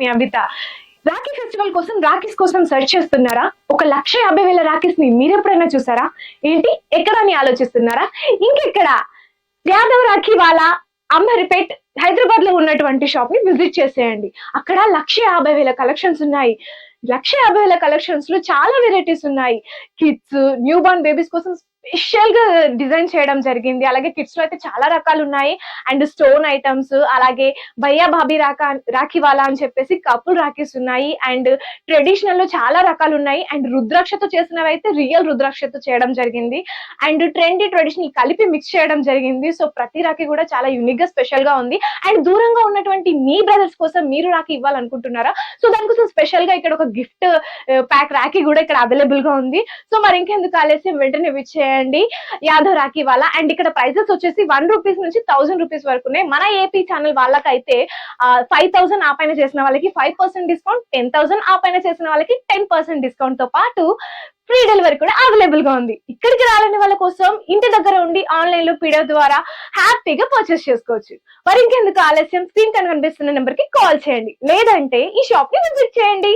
మీ అమిత. Rakhi festival కోసం రాఖీస్ కోసం search చేస్తున్నారా? 1,50,000 రాఖీస్ ని మీరెప్పుడైనా చూసారా? ఏంటి ఎక్కడ అని ఆలోచిస్తున్నారా? ఇంకెక్కడ? యాదవ్ రాఖీ వాలా అంబర్పేట్ హైదరాబాద్ లో ఉన్నటువంటి షాప్ ని విజిట్ చేసేయండి. అక్కడ 1,50,000 కలెక్షన్స్ ఉన్నాయి. 1,50,000 కలెక్షన్స్ లో చాలా వెరైటీస్ ఉన్నాయి. కిడ్స్, న్యూ బార్న్ బేబీస్ కోసం స్పెషల్ గా డిజైన్ చేయడం జరిగింది. అలాగే కిడ్స్ లో అయితే చాలా రకాలు ఉన్నాయి. అండ్ స్టోన్ ఐటమ్స్, అలాగే భయ్యా భాబీ రాఖీ వాలా అని చెప్పేసి కపుల్ రాఖీస్ ఉన్నాయి. అండ్ ట్రెడిషనల్ లో చాలా రకాలు ఉన్నాయి. అండ్ రుద్రాక్షతో చేసినవి అయితే రియల్ రుద్రాక్షతో చేయడం జరిగింది. అండ్ ట్రెండీ ట్రెడిషనల్ కలిపి మిక్స్ చేయడం జరిగింది. సో ప్రతి రాఖీ కూడా చాలా యూనిక్ గా స్పెషల్ గా ఉంది. అండ్ దూరంగా ఉన్నటువంటి మీ బ్రదర్స్ కోసం మీరు రాఖీ ఇవ్వాలనుకుంటున్నారా? సో దానికోసం స్పెషల్ గా ఇక్కడ ఒక గిఫ్ట్ ప్యాక్ రాఖీ కూడా ఇక్కడ అవైలబుల్ గా ఉంది. సో మరి ఇంకెందుకు ఆలస్యం, వెంటనే విచ్ చేయండి యాదవ్ రాఖీ వాలా. అండ్ ఇక్కడ ప్రైసెస్ వచ్చేసి 1 రూపీస్ నుంచి 1000 రూపీస్ వరకు ఉన్నాయి. మన ఏపీ ఛానల్ వాళ్ళకైతే 5,000 ఆ పైన చేసిన వాళ్ళకి 5% డిస్కౌంట్, 10,000 ఆ పైన చేసిన వాళ్ళకి 10% డిస్కౌంట్ తో పాటు ఫ్రీ డెలివరీ కూడా అవైలబుల్ గా ఉంది. ఇక్కడికి రాలని వాళ్ళ కోసం ఇంటి దగ్గర ఉండి ఆన్లైన్ లో పీడిఎఫ్ ద్వారా హ్యాపీగా పర్చేస్ చేసుకోవచ్చు. మరి ఇంకెందుకు ఆలస్యం, స్క్రీన్ కనిపిస్తున్న నెంబర్ కి కాల్ చేయండి, లేదంటే ఈ షాప్ ని విజిట్ చేయండి.